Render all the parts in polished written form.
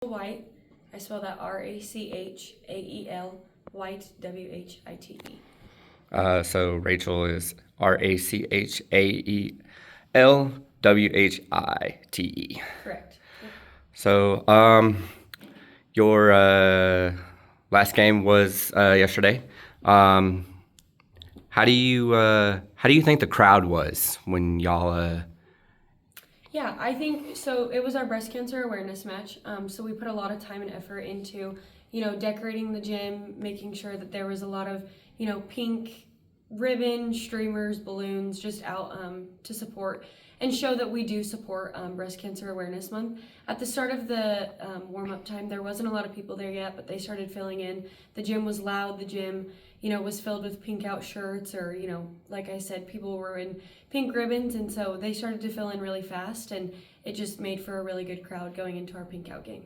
White. I spell that Rachael White, White. So Rachel is RACHAELWHITE. Correct. Yep. So your last game was yesterday. How do you think the crowd was when y'all? Yeah, I think so. It was our breast cancer awareness match. So we put a lot of time and effort into, decorating the gym, making sure that there was a lot of, pink ribbon, streamers, balloons, just out to support and show that we do support Breast Cancer Awareness Month. At the start of the warm-up time, there wasn't a lot of people there yet, but they started filling in. The gym was loud. The gym, was filled with pink out shirts, or, like I said, people were in pink ribbons, and so they started to fill in really fast, and it just made for a really good crowd going into our pink out game.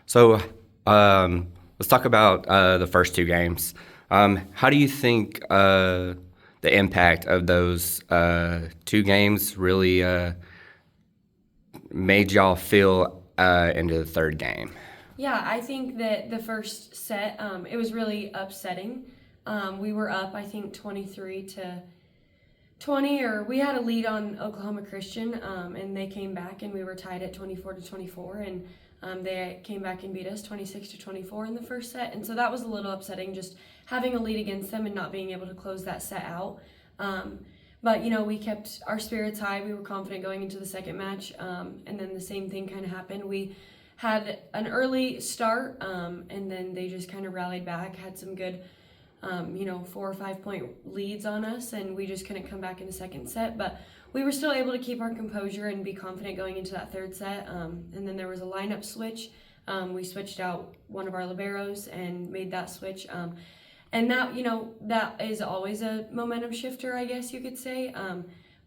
So let's talk about the first two games. How do you think the impact of those two games really made y'all feel into the third game? Yeah, I think that the first set, it was really upsetting. We were up, I think, 23-20, or we had a lead on Oklahoma Christian, and they came back, and we were tied at 24-24, and they came back and beat us 26-24 in the first set, and so that was a little upsetting, just having a lead against them and not being able to close that set out. But we kept our spirits high. We were confident going into the second match, and then the same thing kind of happened. We had an early start, and then they just kind of rallied back, had some good 4 or 5 point leads on us, and we just couldn't come back in the second set, but we were still able to keep our composure and be confident going into that third set. And then there was a lineup switch. We switched out one of our liberos and made that switch, and that that is always a momentum shifter, I guess you could say,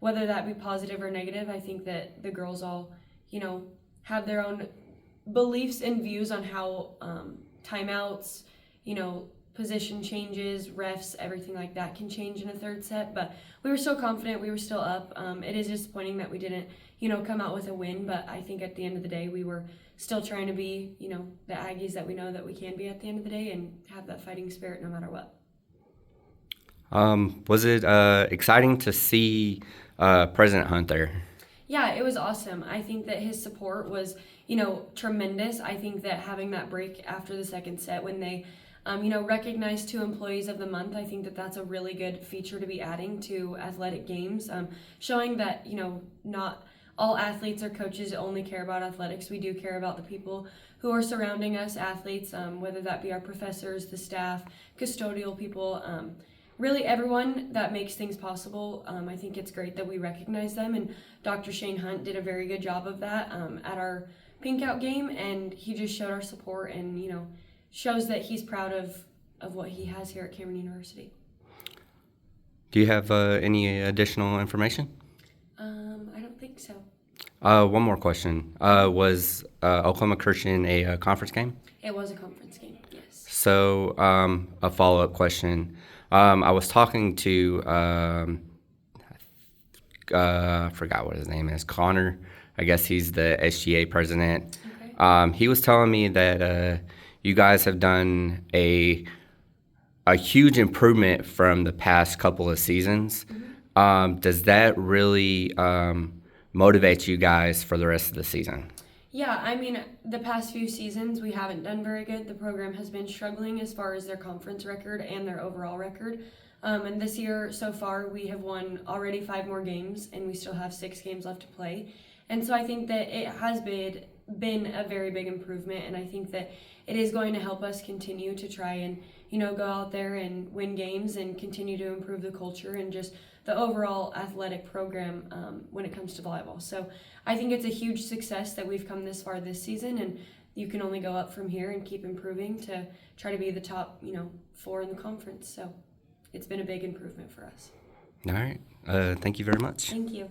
whether that be positive or negative. I think that the girls all have their own beliefs and views on how timeouts, position changes, refs, everything like that can change in a third set. But we were still confident. We were still up. It is disappointing that we didn't, come out with a win. But I think at the end of the day, we were still trying to be, the Aggies that we know that we can be at the end of the day, and have that fighting spirit no matter what. Was it exciting to see President Hunt there? Yeah, it was awesome. I think that his support was, tremendous. I think that having that break after the second set when they recognize 2 employees of the month, I think that that's a really good feature to be adding to athletic games, showing that, not all athletes or coaches only care about athletics. We do care about the people who are surrounding us, athletes, whether that be our professors, the staff, custodial people, really everyone that makes things possible. I think it's great that we recognize them, and Dr. Shane Hunt did a very good job of that at our pink out game, and he just showed our support and, shows that he's proud of what he has here at Cameron University. Do you have any additional information? I don't think so. One more question. Was Oklahoma Christian a conference game? It was a conference game, yes. So a follow-up question. I was talking to, I forgot what his name is, Connor. I guess he's the SGA president. Okay. He was telling me that you guys have done a huge improvement from the past couple of seasons. Mm-hmm. Does that really motivate you guys for the rest of the season? Yeah, I mean, the past few seasons we haven't done very good. The program has been struggling as far as their conference record and their overall record. And this year so far we have won already 5 more games, and we still have 6 games left to play. And so I think that it has been a very big improvement, and I think that it is going to help us continue to try and go out there and win games and continue to improve the culture and just the overall athletic program when it comes to volleyball. So I think it's a huge success that we've come this far this season, and you can only go up from here and keep improving to try to be the top 4 in the conference. So it's been a big improvement for us. All right. Thank you very much. Thank you.